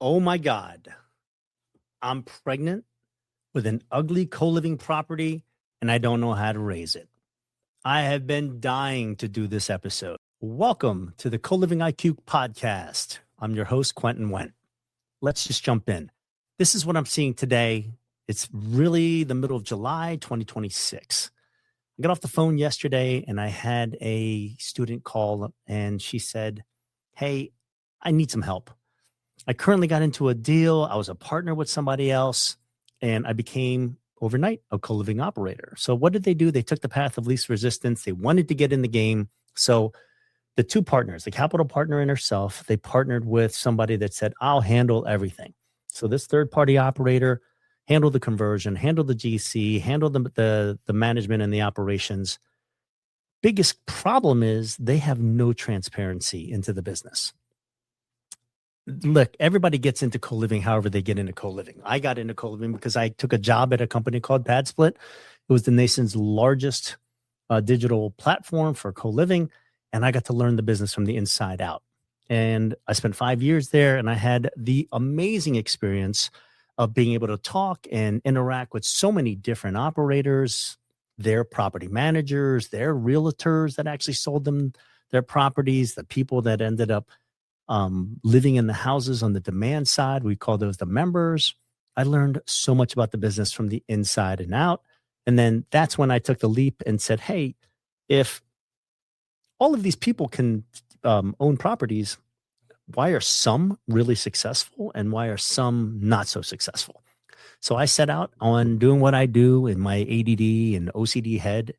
Oh my God, I'm pregnant with an ugly co living property and I don't know how to raise it. I have been dying to do this episode. Welcome to the Co Living IQ podcast. I'm your host, Quentin Went. Let's just jump in. This is what I'm seeing today. It's really the middle of July 2026. I got off the phone yesterday and I had a student call and she said, "Hey, I need some help. I currently got into a deal. I was a partner with somebody else, and I became overnight a co-living operator." So what did they do? They took the path of least resistance. They wanted to get in the game. So the two partners, the capital partner and herself, they partnered with somebody that said, "I'll handle everything." So this third party operator handled the conversion, handled the GC, handled the management and the operations. Biggest problem is they have no transparency into the business. Look, everybody gets into co-living however they get into co-living. I got into co-living because I took a job at a company called PadSplit. It was the nation's largest digital platform for co-living, and I got to learn the business from the inside out. And I spent 5 years there, and I had the amazing experience of being able to talk and interact with so many different operators, their property managers, their realtors that actually sold them their properties, the people that ended up living in the houses on the demand side. We call those the members. I learned so much about the business from the inside and out. And then that's when I took the leap and said, "Hey, if all of these people can own properties, why are some really successful and why are some not so successful?" So I set out on doing what I do in my ADD and OCD head,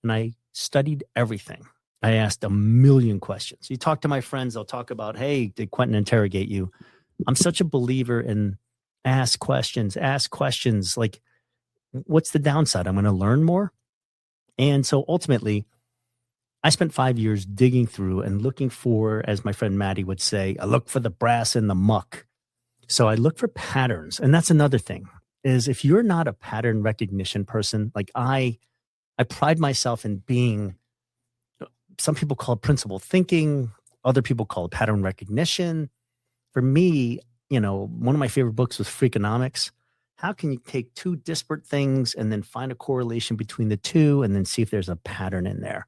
and I studied everything. I asked a million questions. You talk to my friends, they'll talk about, "Hey, did Quentin interrogate you?" I'm such a believer in ask questions. Like, what's the downside? I'm going to learn more. And so ultimately, I spent 5 years digging through and looking for, as my friend Maddie would say, I look for the brass in the muck. So I look for patterns. And that's another thing is if you're not a pattern recognition person, like I pride myself in being, some people call it principle thinking. Other people call it pattern recognition. For me, one of my favorite books was Freakonomics. How can you take two disparate things and then find a correlation between the two and then see if there's a pattern in there?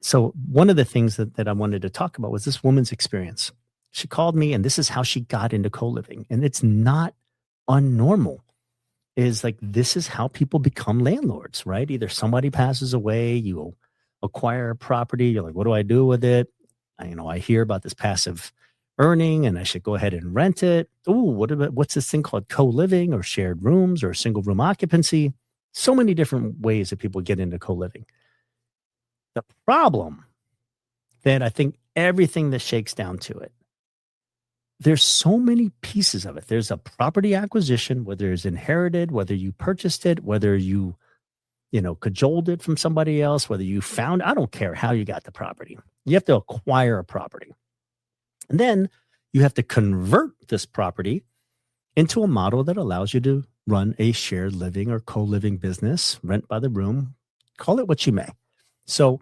So one of the things that I wanted to talk about was this woman's experience. She called me and this is how she got into co-living. And it's not unnormal. Is like, this is how people become landlords, right? Either somebody passes away, you acquire a property, you're like, what do I do with it? I hear about this passive earning and I should go ahead and rent it. Ooh, what's this thing called co-living or shared rooms or single room occupancy? So many different ways that people get into co-living. The problem that I think everything that shakes down to it, there's so many pieces of it. There's a property acquisition, whether it's inherited, whether you purchased it, whether you cajoled it from somebody else, whether you found, I don't care how you got the property. You have to acquire a property. And then you have to convert this property into a model that allows you to run a shared living or co-living business, rent by the room, call it what you may. So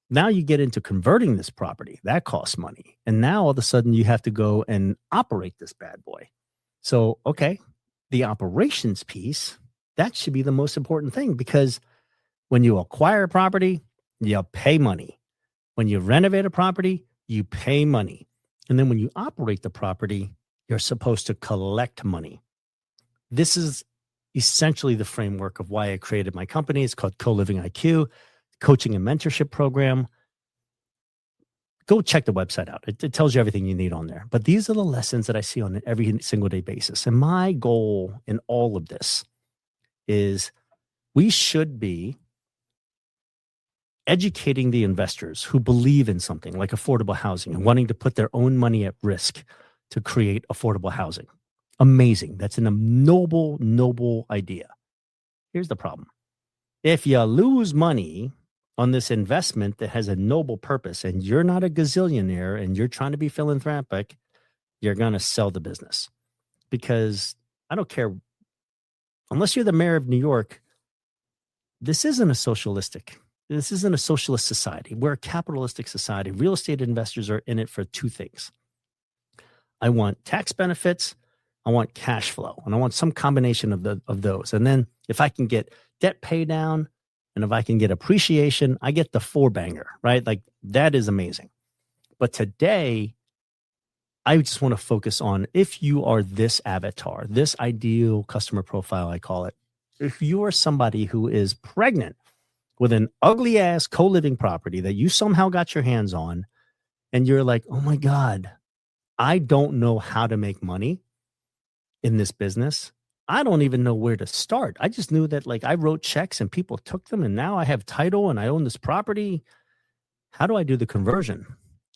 now you get into converting this property. That costs money. And now all of a sudden you have to go and operate this bad boy. So, okay, the operations piece, that should be the most important thing because when you acquire a property, you pay money. When you renovate a property, you pay money. And then when you operate the property, you're supposed to collect money. This is essentially the framework of why I created my company. It's called Co-Living IQ, coaching and mentorship program. Go check the website out. It tells you everything you need on there. But these are the lessons that I see on an every single day basis. And my goal in all of this is we should be educating the investors who believe in something like affordable housing and wanting to put their own money at risk to create affordable housing. Amazing. That's a noble, noble idea. Here's the problem. If you lose money on this investment that has a noble purpose and you're not a gazillionaire and you're trying to be philanthropic, you're going to sell the business. Because I don't care, unless you're the mayor of New York, this isn't a socialist society. We're a capitalistic society. Real estate investors are in it for two things. I want tax benefits, I want cash flow, and I want some combination of those. And then if I can get debt pay down and if I can get appreciation, I get the four banger, right? Like that is amazing. But today, I just want to focus on if you are this avatar, this ideal customer profile, I call it. If you are somebody who is pregnant with an ugly ass co-living property that you somehow got your hands on, and you're like, oh my God, I don't know how to make money in this business. I don't even know where to start. I just knew that like I wrote checks and people took them and now I have title and I own this property. How do I do the conversion?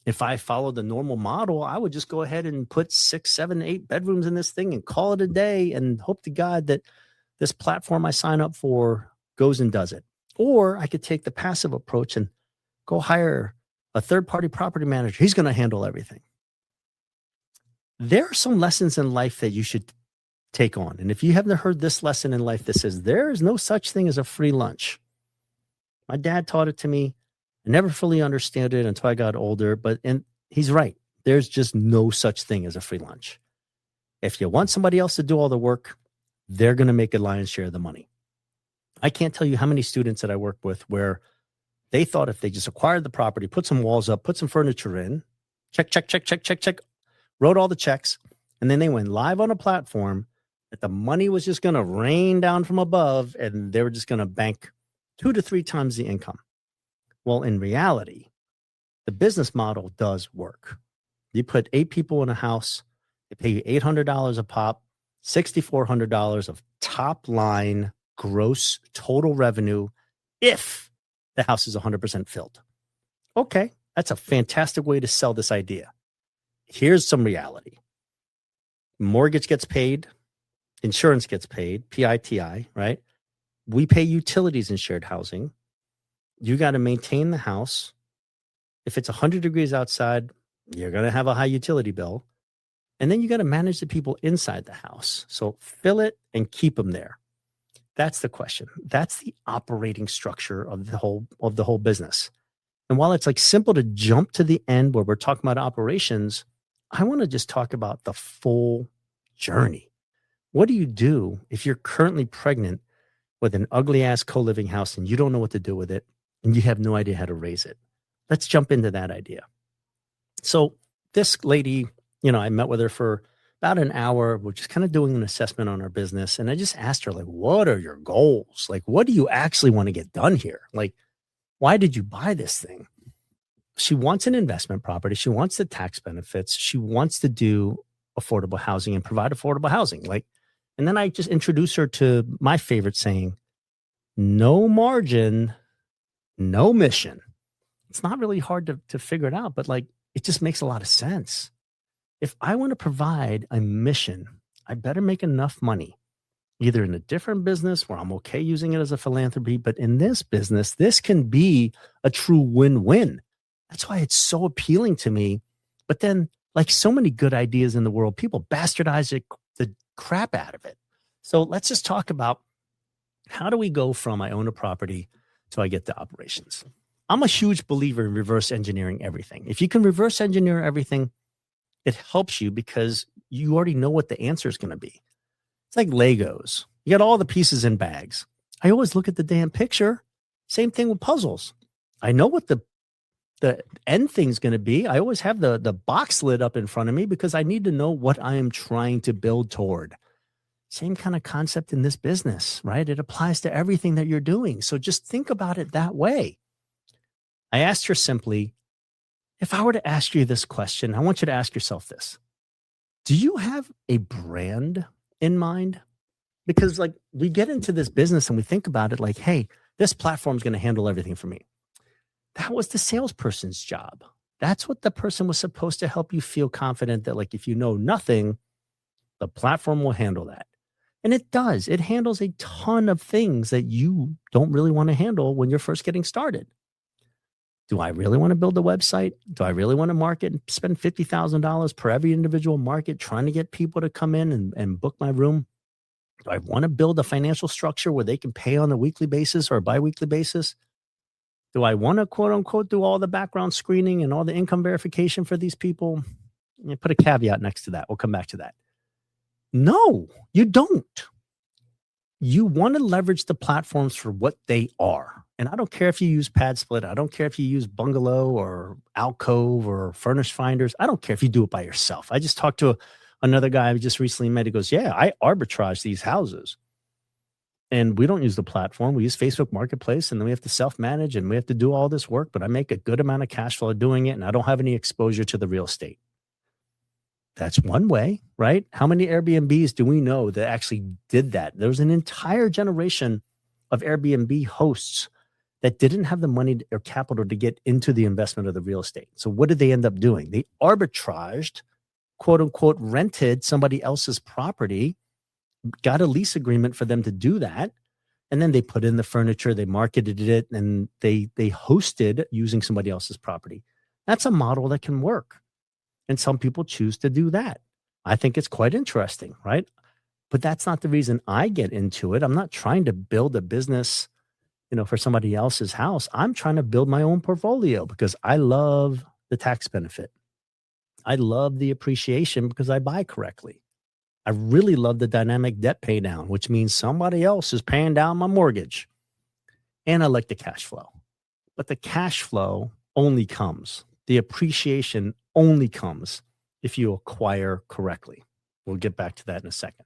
If I followed the normal model, I would just go ahead and put 6, 7, 8 bedrooms in this thing and call it a day and hope to God that this platform I sign up for goes and does it. Or I could take the passive approach and go hire a third-party property manager. He's going to handle everything. There are some lessons in life that you should take on. And if you haven't heard this lesson in life that says there is no such thing as a free lunch. My dad taught it to me. I never fully understood it until I got older, and he's right. There's just no such thing as a free lunch. If you want somebody else to do all the work, they're going to make a lion's share of the money. I can't tell you how many students that I work with where they thought if they just acquired the property, put some walls up, put some furniture in, check, wrote all the checks, and then they went live on a platform that the money was just going to rain down from above and they were just going to bank 2 to 3 times the income. Well, in reality, the business model does work. You put 8 people in a house, they pay you $800 a pop, $6,400 of top line gross total revenue if the house is 100% filled. Okay, that's a fantastic way to sell this idea. Here's some reality. Mortgage gets paid, insurance gets paid, PITI, right? We pay utilities in shared housing. You got to maintain the house. If it's 100 degrees outside, you're going to have a high utility bill. And then you got to manage the people inside the house. So fill it and keep them there. That's the question. That's the operating structure of the whole business. And while it's like simple to jump to the end where we're talking about operations, I want to just talk about the full journey. What do you do if you're currently pregnant with an ugly ass co-living house and you don't know what to do with it and you have no idea how to raise it? Let's jump into that idea. So this lady, I met with her for about an hour. We're just kind of doing an assessment on our business. And I just asked her, like, what are your goals? Like, what do you actually want to get done here? Like, why did you buy this thing? She wants an investment property. She wants the tax benefits. She wants to do affordable housing and provide affordable housing. And then I just introduced her to my favorite saying, no margin, no mission. It's not really hard to figure it out, but it just makes a lot of sense. If I want to provide a mission, I better make enough money, either in a different business where I'm okay using it as a philanthropy, but in this business, this can be a true win-win. That's why it's so appealing to me. But then, like so many good ideas in the world, people bastardize the crap out of it. So let's just talk about how do we go from I own a property to I get to operations. I'm a huge believer in reverse engineering everything. If you can reverse engineer everything, it helps you because you already know what the answer is going to be. It's like Legos. You got all the pieces in bags. I always look at the damn picture. Same thing with puzzles. I know what the end thing's going to be. I always have the box lid up in front of me because I need to know what I am trying to build toward. Same kind of concept in this business, right? It applies to everything that you're doing. So just think about it that way. I asked her simply, if I were to ask you this question, I want you to ask yourself this. Do you have a brand in mind? Because we get into this business and we think about it like, hey, this platform's going to handle everything for me. That was the salesperson's job. That's what the person was supposed to help you feel confident that if you know nothing, the platform will handle that. And it does. It handles a ton of things that you don't really want to handle when you're first getting started. Do I really want to build a website? Do I really want to market and spend $50,000 per every individual market trying to get people to come in and book my room? Do I want to build a financial structure where they can pay on a weekly basis or a biweekly basis? Do I want to, quote unquote, do all the background screening and all the income verification for these people? Put a caveat next to that. We'll come back to that. No, you don't. You want to leverage the platforms for what they are. And I don't care if you use Pad Split. I don't care if you use Bungalow or Alcove or Furnish Finders. I don't care if you do it by yourself. I just talked to another guy I just recently met. He goes, yeah, I arbitrage these houses. And we don't use the platform. We use Facebook Marketplace, and then we have to self-manage, and we have to do all this work, but I make a good amount of cash flow doing it, and I don't have any exposure to the real estate. That's one way, right? How many Airbnbs do we know that actually did that? There was an entire generation of Airbnb hosts that didn't have the money or capital to get into the investment of the real estate. So what did they end up doing? They arbitraged, quote unquote, rented somebody else's property, got a lease agreement for them to do that. And then they put in the furniture, they marketed it, and they hosted using somebody else's property. That's a model that can work. And some people choose to do that. I think it's quite interesting, right? But that's not the reason I get into it. I'm not trying to build a business, for somebody else's house. I'm trying to build my own portfolio because I love the tax benefit. I love the appreciation because I buy correctly. I really love the dynamic debt pay down, which means somebody else is paying down my mortgage. And I like the cash flow. But the cash flow only comes. The appreciation only comes if you acquire correctly. We'll get back to that in a second.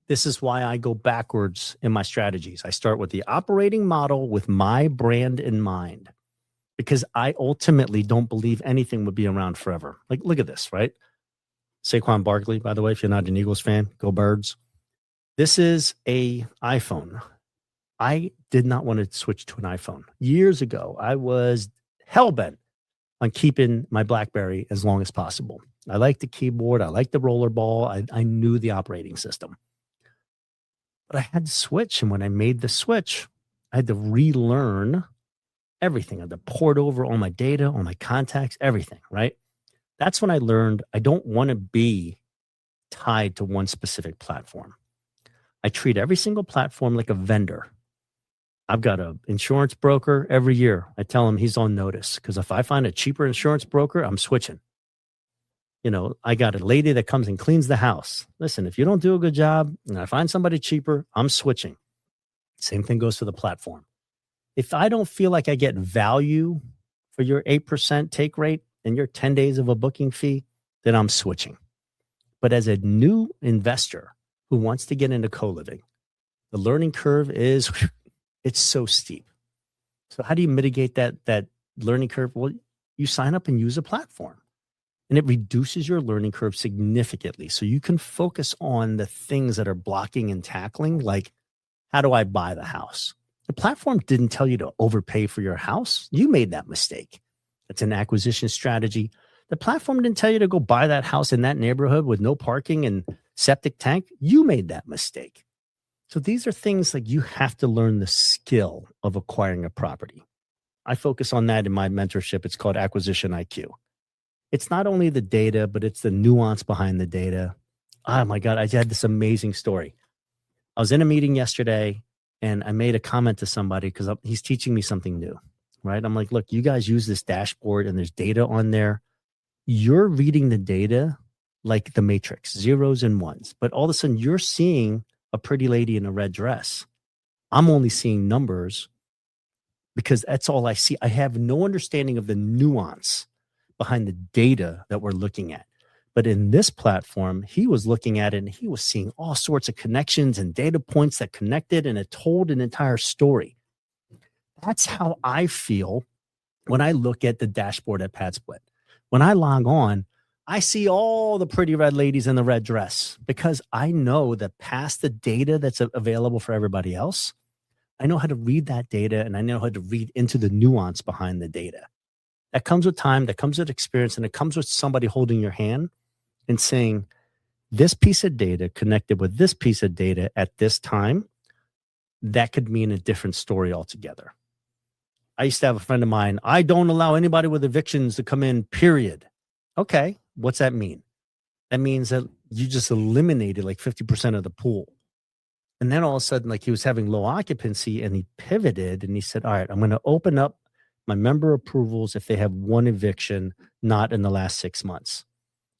This is why I go backwards in my strategies. I start with the operating model with my brand in mind, because I ultimately don't believe anything would be around forever. Like, look at this, right? Saquon Barkley, by the way, if you're not an Eagles fan, go Birds. This is a iPhone. I did not want to switch to an iPhone. Years ago, I was hell-bent on keeping my BlackBerry as long as possible. I like the keyboard. I like the rollerball. I knew the operating system. But I had to switch. And when I made the switch, I had to relearn everything. I had to port over all my data, all my contacts, everything, right? That's when I learned I don't want to be tied to one specific platform. I treat every single platform like a vendor. I've got an insurance broker every year. I tell him he's on notice because if I find a cheaper insurance broker, I'm switching. I got a lady that comes and cleans the house. Listen, if you don't do a good job and I find somebody cheaper, I'm switching. Same thing goes for the platform. If I don't feel like I get value for your 8% take rate and your 10 days of a booking fee, then I'm switching. But as a new investor who wants to get into co-living, the learning curve is, it's so steep. So how do you mitigate that learning curve? Well, you sign up and use a platform. And it reduces your learning curve significantly. So you can focus on the things that are blocking and tackling, like, how do I buy the house? The platform didn't tell you to overpay for your house. You made that mistake. It's an acquisition strategy. The platform didn't tell you to go buy that house in that neighborhood with no parking and septic tank. You made that mistake. So these are things like you have to learn the skill of acquiring a property. I focus on that in my mentorship. It's called Acquisition IQ. It's not only the data, but it's the nuance behind the data. Oh my God, I had this amazing story. I was in a meeting yesterday and I made a comment to somebody because he's teaching me something new, right? I'm like, look, you guys use this dashboard and there's data on there. You're reading the data like the Matrix, zeros and ones. But all of a sudden you're seeing a pretty lady in a red dress. I'm only seeing numbers because that's all I see. I have no understanding of the nuance behind the data that we're looking at. But in this platform, he was looking at it and he was seeing all sorts of connections and data points that connected, and it told an entire story. That's how I feel when I look at the dashboard at PadSplit. When I log on, I see all the pretty red ladies in the red dress because I know that past the data that's available for everybody else, I know how to read that data and I know how to read into the nuance behind the data. That comes with time, that comes with experience, and it comes with somebody holding your hand and saying, this piece of data connected with this piece of data at this time, that could mean a different story altogether. I used to have a friend of mine, I don't allow anybody with evictions to come in, period. Okay, what's that mean? That means that you just eliminated like 50% of the pool. And then all of a sudden, like he was having low occupancy and he pivoted and he said, all right, I'm going to open up my member approvals if they have one eviction, not in the last 6 months.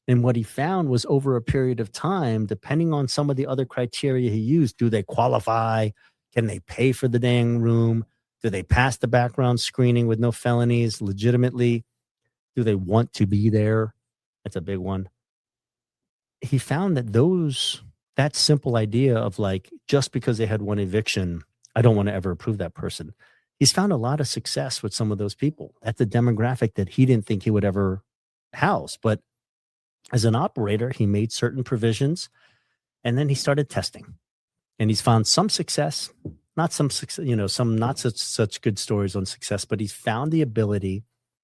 And what he found was over a period of time, depending on some of the other criteria he used, do they qualify? Can they pay for the dang room? Do they pass the background screening with no felonies legitimately? Do they want to be there? That's a big one. He found that that simple idea of like, just because they had one eviction, I don't want to ever approve that person. He's found a lot of success with some of those people. That's a demographic that he didn't think he would ever house. But as an operator, he made certain provisions and then he started testing. And he's found some success, not some success, some not such good stories on success, but he's found the ability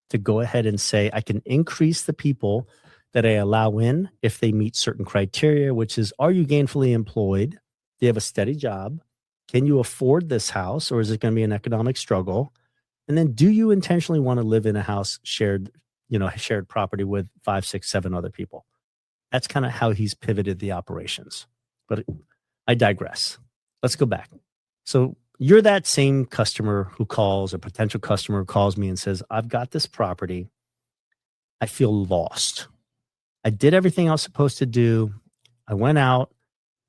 to go ahead and say, I can increase the people that I allow in if they meet certain criteria, which is, are you gainfully employed? Do you have a steady job? Can you afford this house, or is it going to be an economic struggle? And then, do you intentionally want to live in a house shared property with 5, 6, 7 other people? That's kind of how he's pivoted the operations. But I digress. Let's go back. So you're that same customer who calls, a potential customer who calls me and says, I've got this property. I feel lost. I did everything I was supposed to do. I went out.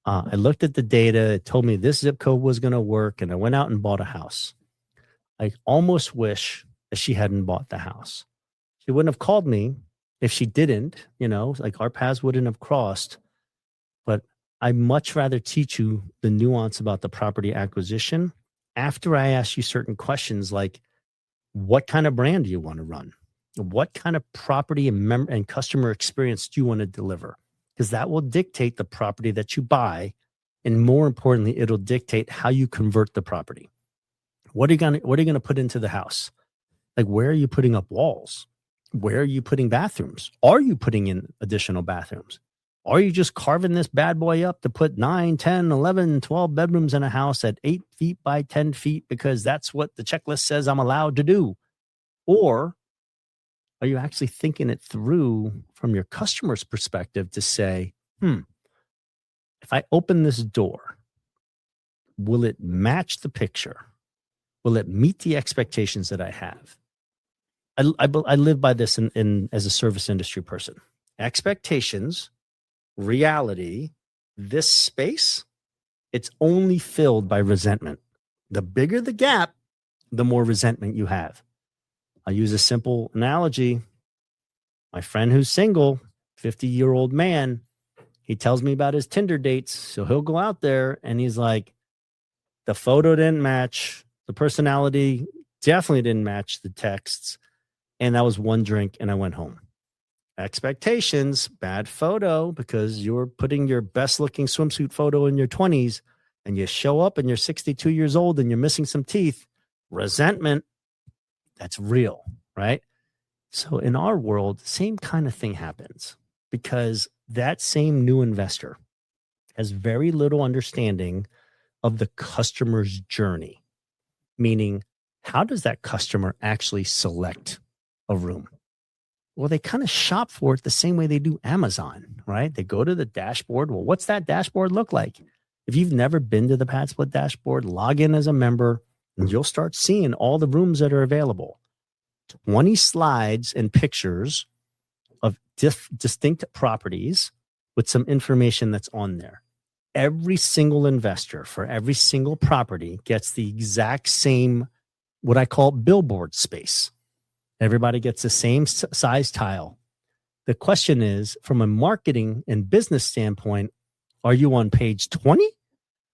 I looked at the data. It told me this zip code was going to work. And I went out and bought a house. I almost wish that she hadn't bought the house. She wouldn't have called me if she didn't, like our paths wouldn't have crossed. But I'd much rather teach you the nuance about the property acquisition after I ask you certain questions like, what kind of brand do you want to run? What kind of property and customer experience do you want to deliver? Because that will dictate the property that you buy. And more importantly, it'll dictate how you convert the property. What are you going to put into the house? Like, where are you putting up walls? Where are you putting bathrooms? Are you putting in additional bathrooms? Are you just carving this bad boy up to put 9, 10, 11, 12 bedrooms in a house at 8 feet by 10 feet because that's what the checklist says I'm allowed to do? Or are you actually thinking it through from your customer's perspective to say, if I open this door, will it match the picture? Will it meet the expectations that I have? I live by this in as a service industry person. Expectations, reality, this space, it's only filled by resentment. The bigger the gap, the more resentment you have. I'll use a simple analogy. My friend who's single, 50-year-old man, he tells me about his Tinder dates. So he'll go out there and he's like, the photo didn't match. The personality definitely didn't match the texts. And that was one drink and I went home. Expectations, bad photo, because you're putting your best looking swimsuit photo in your 20s and you show up and you're 62 years old and you're missing some teeth. Resentment, that's real, right? So in our world, same kind of thing happens because that same new investor has very little understanding of the customer's journey, meaning how does that customer actually select a room? Well, they kind of shop for it the same way they do Amazon, right? They go to the dashboard. Well, what's that dashboard look like? If you've never been to the Pad Split dashboard, log in as a member and you'll start seeing all the rooms that are available. 20 slides and pictures of distinct properties with some information that's on there. Every single investor for every single property gets the exact same, what I call billboard space. Everybody gets the same size tile. The question is, from a marketing and business standpoint, are you on page 20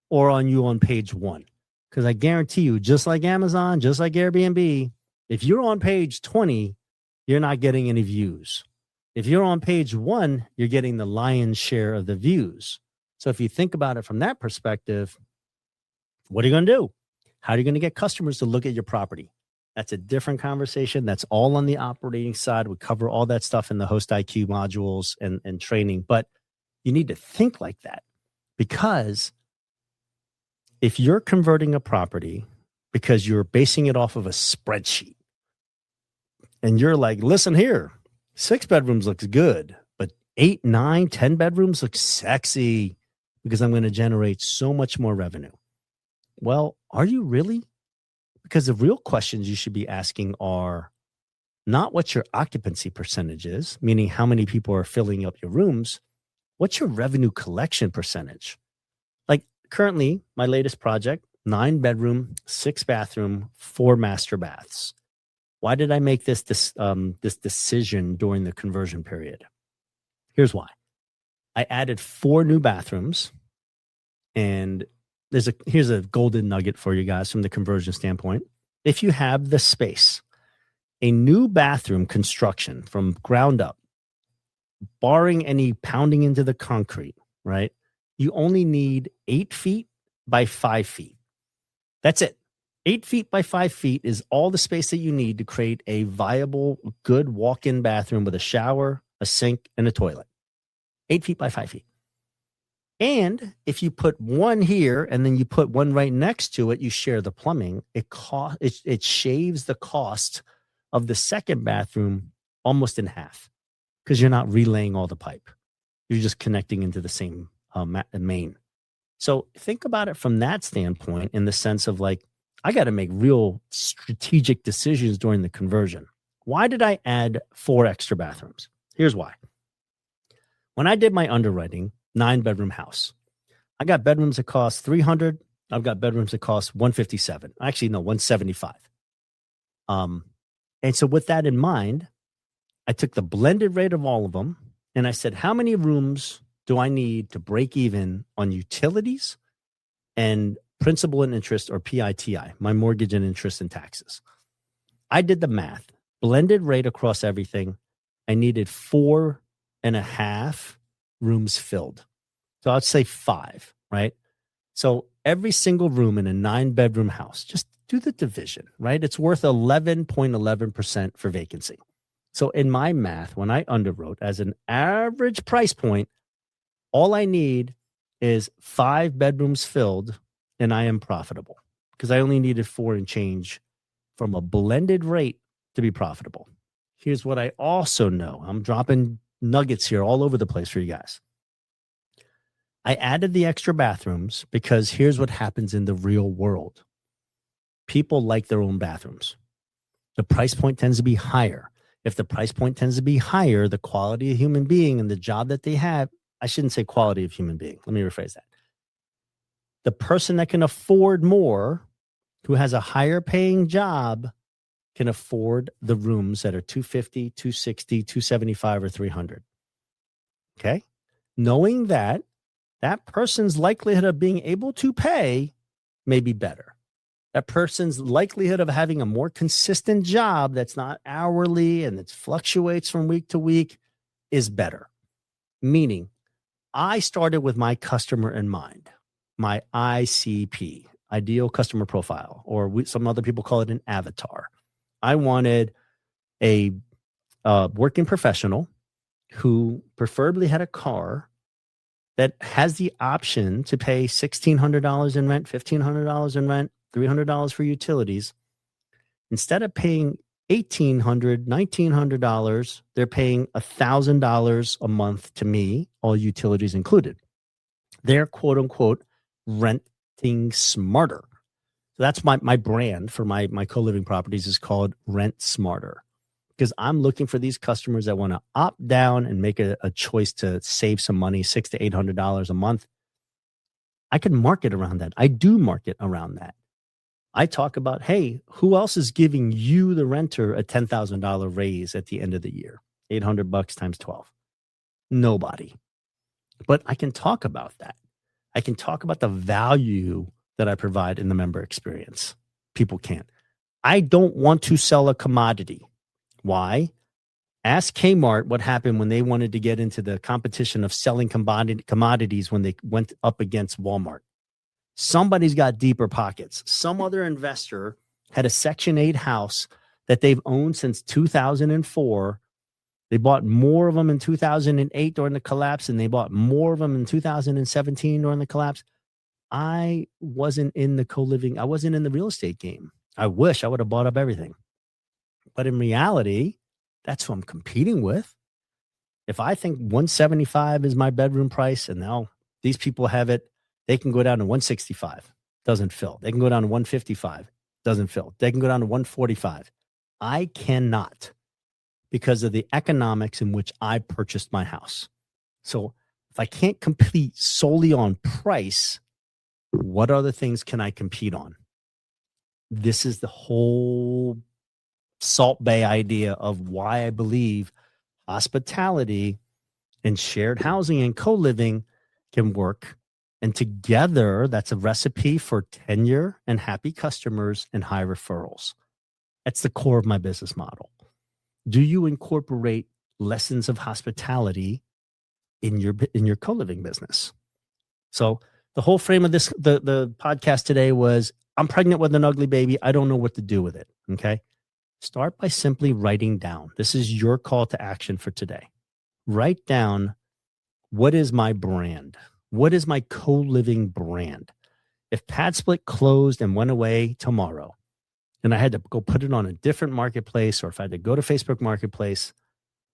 or are you on page 1? Because I guarantee you, just like Amazon, just like Airbnb, if you're on page 20, you're not getting any views. If you're on page 1, you're getting the lion's share of the views. So if you think about it from that perspective, what are you going to do? How are you going to get customers to look at your property? That's a different conversation. That's all on the operating side. We cover all that stuff in the Host IQ modules and training. But you need to think like that, because if you're converting a property because you're basing it off of a spreadsheet and you're like, listen here, 6 bedrooms looks good, but 8, 9, 10 bedrooms look sexy because I'm going to generate so much more revenue. Well, are you really? Because the real questions you should be asking are, not what your occupancy percentage is, meaning how many people are filling up your rooms. What's your revenue collection percentage? Like currently, my latest project, 9-bedroom, 6-bathroom, 4 master baths. Why did I make this decision during the conversion period? Here's why. I added 4 new bathrooms, and here's a golden nugget for you guys from the conversion standpoint. If you have the space, a new bathroom construction from ground up, barring any pounding into the concrete, right? You only need 8 feet by 5 feet. That's it. 8 feet by 5 feet is all the space that you need to create a viable, good walk-in bathroom with a shower, a sink, and a toilet. 8 feet by 5 feet. And if you put one here and then you put one right next to it, you share the plumbing. It shaves the cost of the second bathroom almost in half because you're not relaying all the pipe. You're just connecting into the same main. So think about it from that standpoint in the sense of like, I got to make real strategic decisions during the conversion. Why did I add 4 extra bathrooms? Here's why. When I did my underwriting, 9-bedroom house, I got bedrooms that cost $300. I've got bedrooms that cost $157. Actually, no, $175. And so with that in mind, I took the blended rate of all of them and I said, how many rooms do I need to break even on utilities and principal and interest, or PITI, my mortgage and interest and taxes? I did the math, blended rate across everything. I needed 4.5 rooms filled. So I'd say 5, right? So every single room in a 9-bedroom house, just do the division, right? It's worth 11.11% for vacancy. So in my math, when I underwrote as an average price point, all I need is 5 bedrooms filled and I am profitable because I only needed 4 and change from a blended rate to be profitable. Here's what I also know. I'm dropping nuggets here all over the place for you guys. I added the extra bathrooms because here's what happens in the real world. People like their own bathrooms. The price point tends to be higher. If the price point tends to be higher, the quality of human being and the job that they have, I shouldn't say quality of human being. Let me rephrase that. The person that can afford more, who has a higher paying job, can afford the rooms that are $250, $260, $275, or $300. Okay? Knowing that, that person's likelihood of being able to pay may be better. That person's likelihood of having a more consistent job that's not hourly and that fluctuates from week to week is better. Meaning, I started with my customer in mind, my ICP, ideal customer profile, or some other people call it an avatar. I wanted a working professional who preferably had a car that has the option to pay $1,600 in rent, $1,500 in rent, $300 for utilities. Instead of paying $1,800, $1,900, they're paying $1,000 a month to me, all utilities included. They're quote unquote renting smarter. So that's my brand for my co-living properties is called Rent Smarter, because I'm looking for these customers that want to opt down and make a choice to save some money, $600 to $800 a month. I can market around that. I do market around that. I talk about, hey, who else is giving you, the renter, a $10,000 raise at the end of the year? $800 times 12. Nobody. But I can talk about that. I can talk about the value that I provide in the member experience. People can't. I don't want to sell a commodity. Why? Ask Kmart what happened when they wanted to get into the competition of selling commodities when they went up against Walmart. Somebody's got deeper pockets. Some other investor had a Section 8 house that they've owned since 2004. They bought more of them in 2008 during the collapse, and they bought more of them in 2017 during the collapse. I wasn't in the co-living. I wasn't in the real estate game. I wish I would have bought up everything. But in reality, that's who I'm competing with. If I think 175 is my bedroom price and now these people have it, they can go down to 165, doesn't fill. They can go down to 155, doesn't fill. They can go down to 145. I cannot. because of the economics in which I purchased my house. So if I can't compete solely on price, what other things can I compete on? This is the whole Salt Bay idea of why I believe hospitality and shared housing and co-living can work. And together, that's a recipe for tenure and happy customers and high referrals. That's the core of my business model. Do you incorporate lessons of hospitality in your co-living business? So the whole frame of this, the podcast today was, I'm pregnant with an ugly baby. I don't know what to do with it. Okay. Start by simply writing down. This is your call to action for today. Write down, what is my brand? What is my co-living brand? If PadSplit closed and went away tomorrow, and I had to go put it on a different marketplace, or if I had to go to Facebook Marketplace,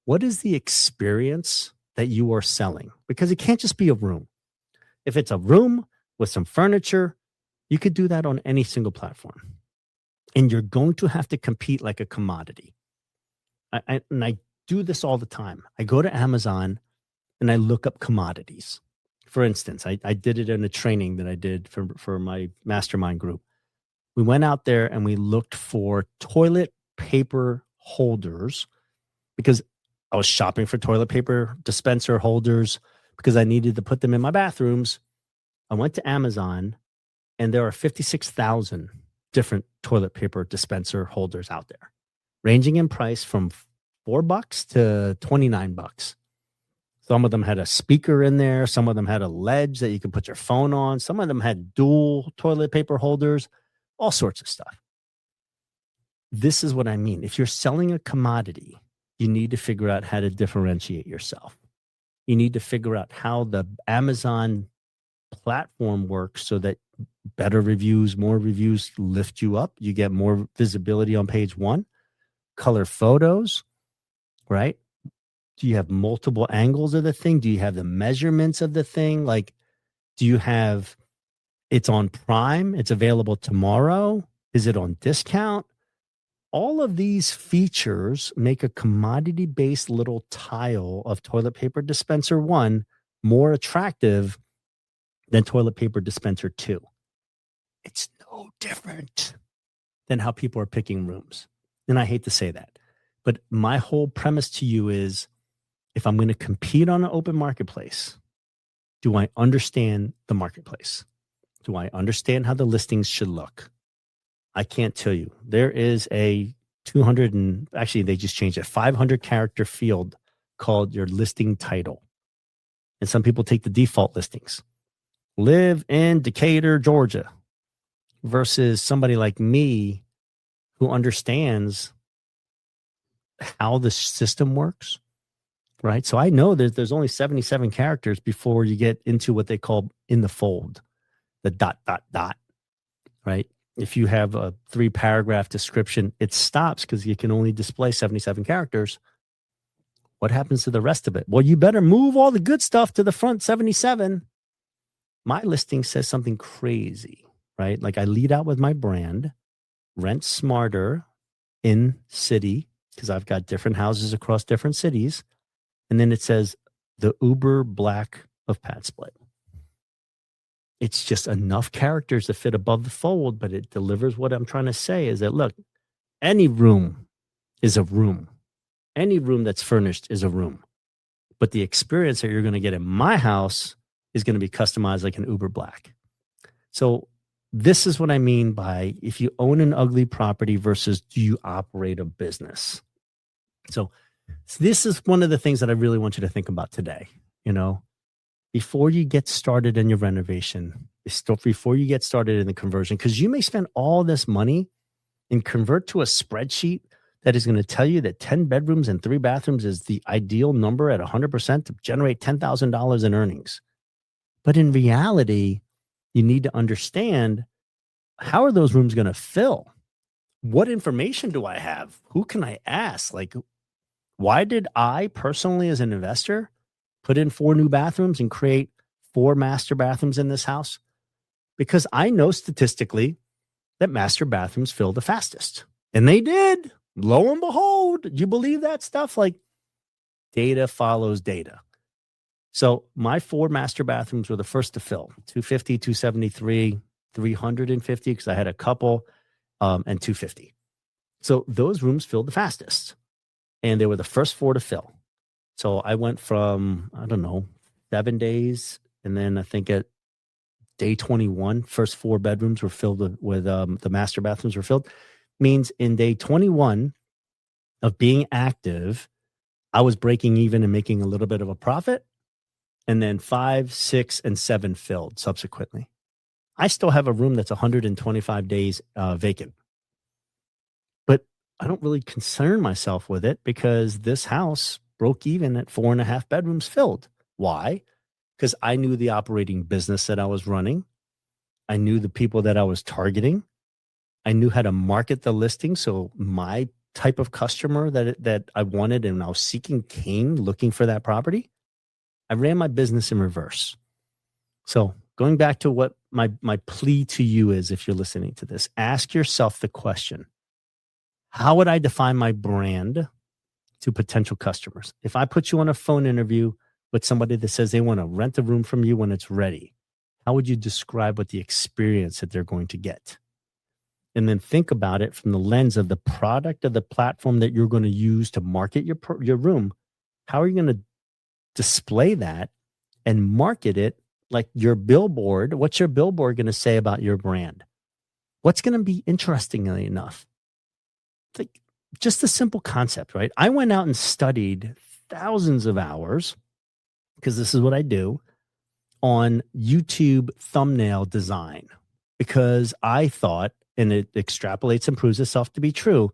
what is the experience that you are selling? Because it can't just be a room. If it's a room with some furniture, you could do that on any single platform. And you're going to have to compete like a commodity. I do this all the time. I go to Amazon and I look up commodities. For instance, I did it in a training that I did for my mastermind group. We went out there and we looked for toilet paper holders because I was shopping for toilet paper dispenser holders because I needed to put them in my bathrooms. I went to Amazon and there are 56,000 different toilet paper dispenser holders out there, ranging in price from $4 to $29. Some of them had a speaker in there. Some of them had a ledge that you could put your phone on. Some of them had dual toilet paper holders, all sorts of stuff. This is what I mean. If you're selling a commodity, you need to figure out how to differentiate yourself. You need to figure out how the Amazon platform works so that better reviews, more reviews lift you up. You get more visibility on page one. Color photos, right? Do you have multiple angles of the thing? Do you have the measurements of the thing? Like, do you have, it's on Prime, it's available tomorrow? Is it on discount? All of these features make a commodity-based little tile of toilet paper dispenser 1 more attractive than toilet paper dispenser 2. It's no different than how people are picking rooms. And I hate to say that, but my whole premise to you is, if I'm going to compete on an open marketplace, do I understand the marketplace? Do I understand how the listings should look? I can't tell you. There is a 200 and actually they just changed it, 500 character field called your listing title. And some people take the default listings. Live in Decatur, Georgia, versus somebody like me who understands how the system works, right? So I know that there's only 77 characters before you get into what they call in the fold, the ... right? If you have a 3-paragraph description, it stops because you can only display 77 characters. What happens to the rest of it? Well, you better move all the good stuff to the front 77. My listing says something crazy, right? Like, I lead out with my brand, rent smarter in city, because I've got different houses across different cities. And then it says the Uber Black of PadSplit. It's just enough characters to fit above the fold, but it delivers what I'm trying to say is that, look, any room is a room. Any room that's furnished is a room. But the experience that you're going to get in my house is going to be customized like an Uber Black. So this is what I mean by, if you own an ugly property versus do you operate a business? So this is one of the things that I really want you to think about today. You know, before you get started in your renovation, before you get started in the conversion, because you may spend all this money and convert to a spreadsheet that is going to tell you that 10 bedrooms and 3 bathrooms is the ideal number at 100% to generate $10,000 in earnings. But in reality, you need to understand, how are those rooms going to fill? What information do I have? Who can I ask? Like, why did I personally, as an investor, put in 4 new bathrooms and create 4 master bathrooms in this house? Because I know statistically that master bathrooms fill the fastest. And they did. Lo and behold, you believe that stuff? Like, data follows data. So my 4 master bathrooms were the first to fill: 250, 273, 350, because I had a couple, and 250. So those rooms filled the fastest, and they were the first 4 to fill. So I went from, I don't know, 7 days, and then I think at day 21, first 4 bedrooms were filled with the master bathrooms were filled. Means in day 21 of being active, I was breaking even and making a little bit of a profit. And then 5, 6, and 7 filled subsequently. I still have a room that's 125 days vacant. But I don't really concern myself with it because this house broke even at 4.5 bedrooms filled. Why? Because I knew the operating business that I was running. I knew the people that I was targeting. I knew how to market the listing. So my type of customer that I wanted and I was seeking came looking for that property. I ran my business in reverse. So going back to what my plea to you is, if you're listening to this, ask yourself the question: how would I define my brand to potential customers? If I put you on a phone interview with somebody that says they want to rent a room from you when it's ready, how would you describe what the experience that they're going to get? And then think about it from the lens of the product of the platform that you're going to use to market your room. How are you going to display that and market it like your billboard? What's your billboard going to say about your brand? What's going to be interestingly enough? Like, just a simple concept, right? I went out and studied thousands of hours, because this is what I do, on YouTube thumbnail design, because I thought, and it extrapolates and proves itself to be true,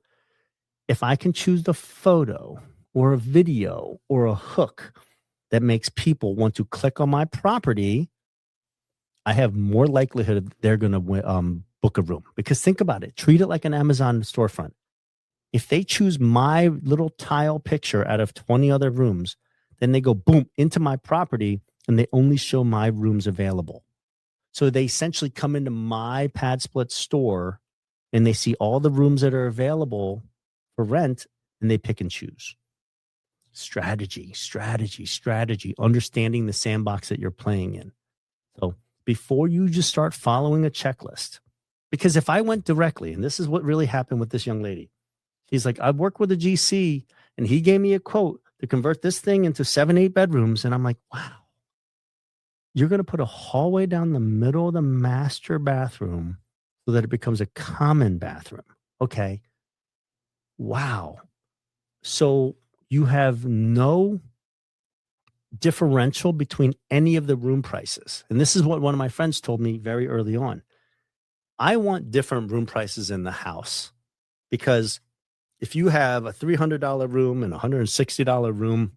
if I can choose the photo or a video or a hook that makes people want to click on my property, I have more likelihood they're going to book a room. Because think about it. Treat it like an Amazon storefront. If they choose my little tile picture out of 20 other rooms, then they go boom into my property and they only show my rooms available. So they essentially come into my Pad Split store and they see all the rooms that are available for rent and they pick and choose. Strategy, understanding the sandbox that you're playing in. So before you just start following a checklist, because if I went directly, and this is what really happened with this young lady, she's like, I work with a GC and he gave me a quote to convert this thing into 7, 8 bedrooms. And I'm like, wow, you're going to put a hallway down the middle of the master bathroom so that it becomes a common bathroom. Okay. Wow. So you have no differential between any of the room prices. And this is what one of my friends told me very early on. I want different room prices in the house, because if you have a $300 room and a $160 room,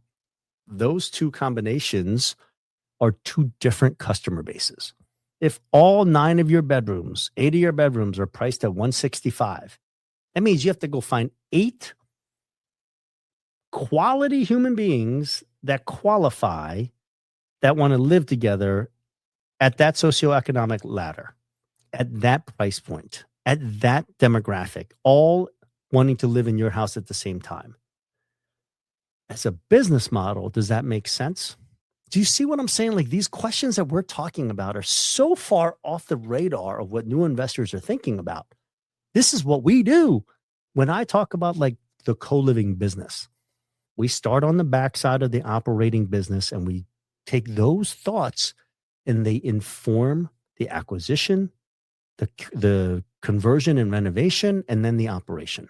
those two combinations are 2 different customer bases. If all 9 of your bedrooms, 8 of your bedrooms are priced at $165, that means you have to go find 8 quality human beings that qualify, that want to live together at that socioeconomic ladder, at that price point, at that demographic, all wanting to live in your house at the same time. As a business model, does that make sense? Do you see what I'm saying? Like, these questions that we're talking about are so far off the radar of what new investors are thinking about. This is what we do. When I talk about like the co-living business, we start on the backside of the operating business and we take those thoughts and they inform the acquisition, the conversion and renovation, and then the operation.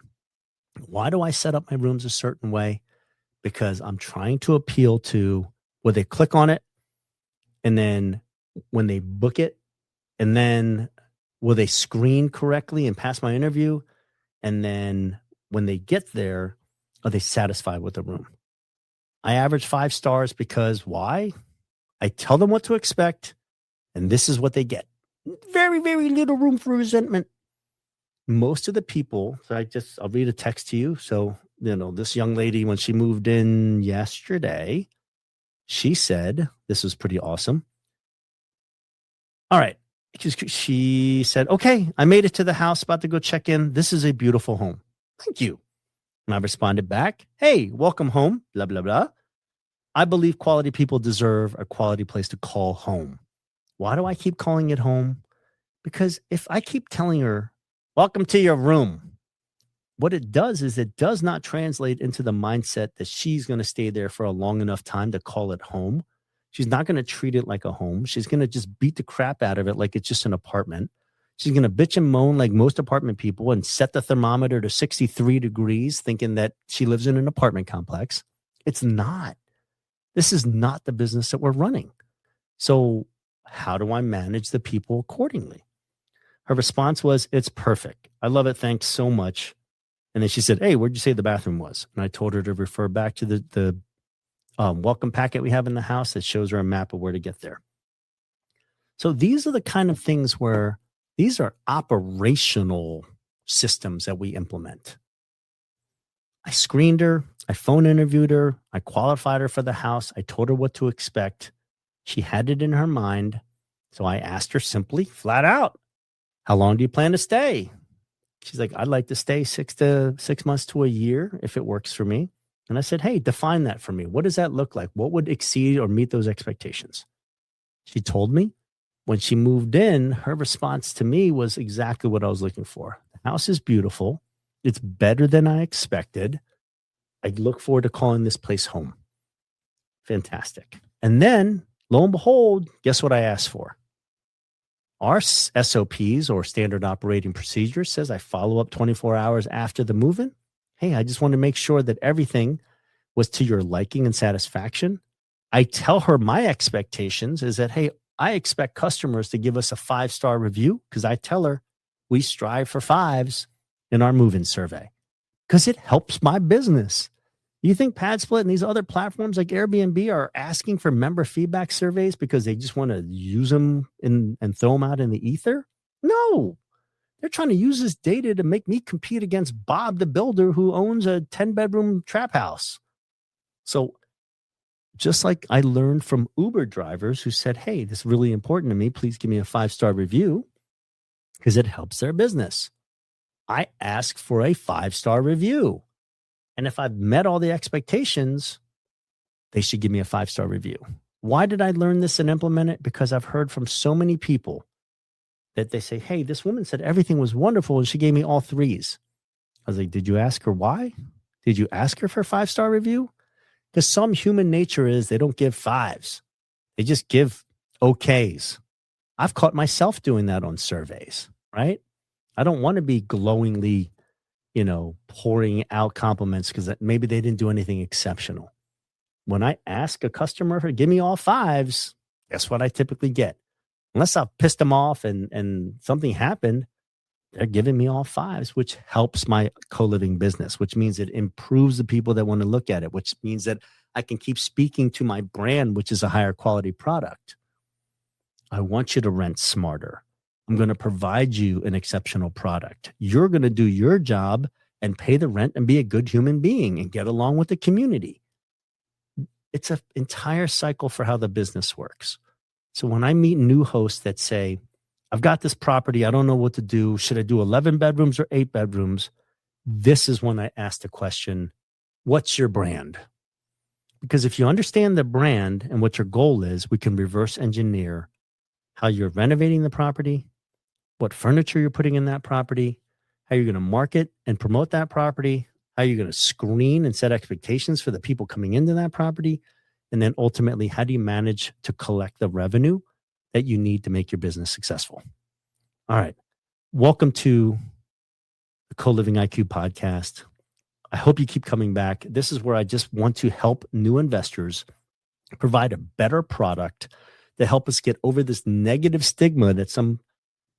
Why do I set up my rooms a certain way? Because I'm trying to appeal to where they click on it, and then when they book it, and then will they screen correctly and pass my interview? And then when they get there, are they satisfied with the room? I average 5 stars because why? I tell them what to expect, and this is what they get. Very, very little room for resentment. Most of the people, so I'll read a text to you. So, this young lady, when she moved in yesterday, she said, this was pretty awesome. All right. She said, okay, I made it to the house, about to go check in. This is a beautiful home. Thank you. And I responded back, hey, welcome home, blah, blah, blah. I believe quality people deserve a quality place to call home. Why do I keep calling it home? Because if I keep telling her, welcome to your room, what it does is it does not translate into the mindset that she's going to stay there for a long enough time to call it home. She's not going to treat it like a home. She's going to just beat the crap out of it like it's just an apartment. She's going to bitch and moan like most apartment people and set the thermometer to 63 degrees thinking that she lives in an apartment complex. It's not. This is not the business that we're running. So how do I manage the people accordingly? Her response was, it's perfect. I love it. Thanks so much. And then she said, hey, where'd you say the bathroom was? And I told her to refer back to the welcome packet we have in the house that shows her a map of where to get there. So these are the kind of things where these are operational systems that we implement. I screened her. I phone interviewed her. I qualified her for the house. I told her what to expect. She had it in her mind. So I asked her simply, flat out, how long do you plan to stay? She's like, I'd like to stay 6 months to a year if it works for me. And I said, hey, define that for me. What does that look like? What would exceed or meet those expectations? She told me. When she moved in, her response to me was exactly what I was looking for. The house is beautiful. It's better than I expected. I look forward to calling this place home. Fantastic. And then, lo and behold, guess what I asked for? Our SOPs or standard operating procedures says I follow up 24 hours after the move-in. Hey, I just want to make sure that everything was to your liking and satisfaction. I tell her my expectations is that, hey, I expect customers to give us a 5-star review because I tell her we strive for 5s in our move-in survey because it helps my business. You think PadSplit and these other platforms like Airbnb are asking for member feedback surveys because they just want to use them and throw them out in the ether? No, they're trying to use this data to make me compete against Bob the builder who owns a 10-bedroom trap house. So just like I learned from Uber drivers who said, hey, this is really important to me. Please give me a 5-star review because it helps their business. I ask for a 5-star review. And if I've met all the expectations, they should give me a 5-star review. Why did I learn this and implement it? Because I've heard from so many people that they say, hey, this woman said everything was wonderful and she gave me all 3s. I was like, did you ask her why? Did you ask her for a 5-star review? Because some human nature is they don't give 5s. They just give okays. I've caught myself doing that on surveys, right? I don't want to be glowingly, pouring out compliments because maybe they didn't do anything exceptional. When I ask a customer to give me all 5s, guess what I typically get? Unless I've pissed them off and something happened, they're giving me all 5s, which helps my co-living business, which means it improves the people that want to look at it, which means that I can keep speaking to my brand, which is a higher quality product. I want you to rent smarter. I'm going to provide you an exceptional product. You're going to do your job and pay the rent and be a good human being and get along with the community. It's an entire cycle for how the business works. So when I meet new hosts that say, I've got this property, I don't know what to do. Should I do 11 bedrooms or 8 bedrooms? This is when I ask the question, what's your brand? Because if you understand the brand and what your goal is, we can reverse engineer how you're renovating the property, what furniture you're putting in that property, how you're going to market and promote that property, how you're going to screen and set expectations for the people coming into that property, and then ultimately, how do you manage to collect the revenue that you need to make your business successful? All right. Welcome to the Co-Living IQ podcast. I hope you keep coming back. This is where I just want to help new investors provide a better product to help us get over this negative stigma that some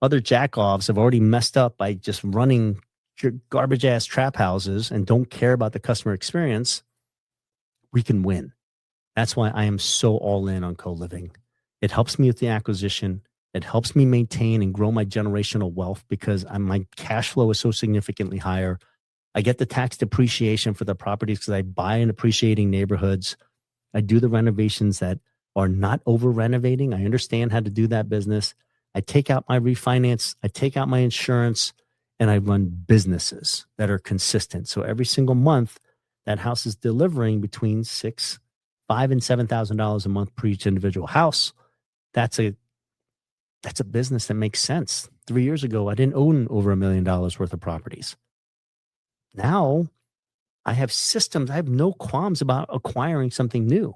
other jack-offs have already messed up by just running your garbage ass trap houses and don't care about the customer experience. We can win. That's why I am so all in on co-living. It helps me with the acquisition. It helps me maintain and grow my generational wealth because my cash flow is so significantly higher. I get the tax depreciation for the properties because I buy in appreciating neighborhoods. I do the renovations that are not over renovating. I understand how to do that business. I take out my refinance. I take out my insurance. and I run businesses that are consistent. So every single month, that house is delivering between $5,000 and $7,000 a month per each individual house. That's a business that makes sense. 3 years ago, I didn't own over $1 million worth of properties. Now I have systems. I have no qualms about acquiring something new.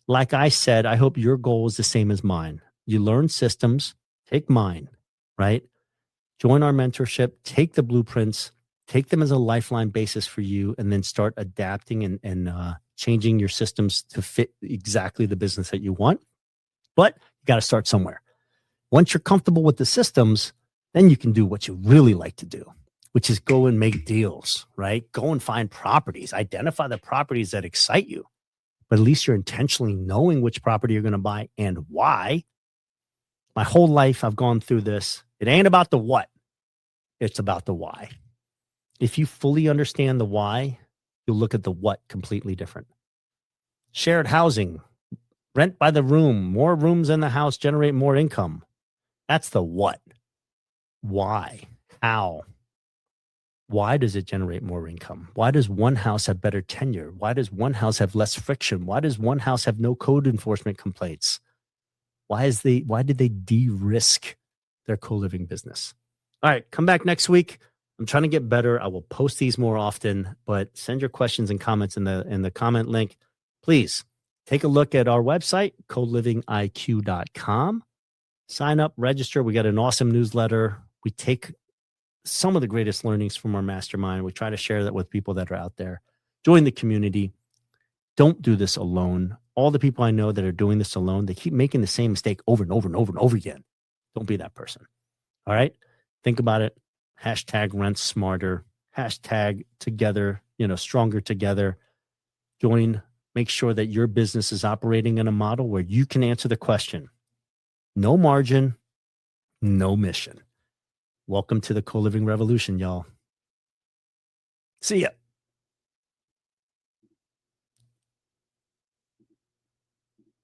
Like I said, I hope your goal is the same as mine. You learn systems, take mine, right? Join our mentorship, take the blueprints, take them as a lifeline basis for you, and then start adapting and changing your systems to fit exactly the business that you want. But you got to start somewhere. Once you're comfortable with the systems, then you can do what you really like to do, which is go and make deals, right? Go and find properties, identify the properties that excite you. But at least you're intentionally knowing which property you're going to buy and why. My whole life, I've gone through this. It ain't about the what. It's about the why. If you fully understand the why, you'll look at the what completely different. Shared housing, rent by the room, more rooms in the house generate more income. That's the what. Why? How? Why does it generate more income? Why does one house have better tenure? Why does one house have less friction? Why does one house have no code enforcement complaints? Why did they de-risk their co-living business? All right, come back next week. I'm trying to get better. I will post these more often, but send your questions and comments in the comment link. Please take a look at our website, colivingiq.com. Sign up, register. We got an awesome newsletter. We take some of the greatest learnings from our mastermind. We try to share that with people that are out there. Join the community. Don't do this alone. All the people I know that are doing this alone, they keep making the same mistake over and over and over and over again. Don't be that person. All right? Think about it. Hashtag rent smarter. Hashtag together, stronger together. Join. Make sure that your business is operating in a model where you can answer the question. No margin, no mission. Welcome to the co-living revolution, y'all. See ya.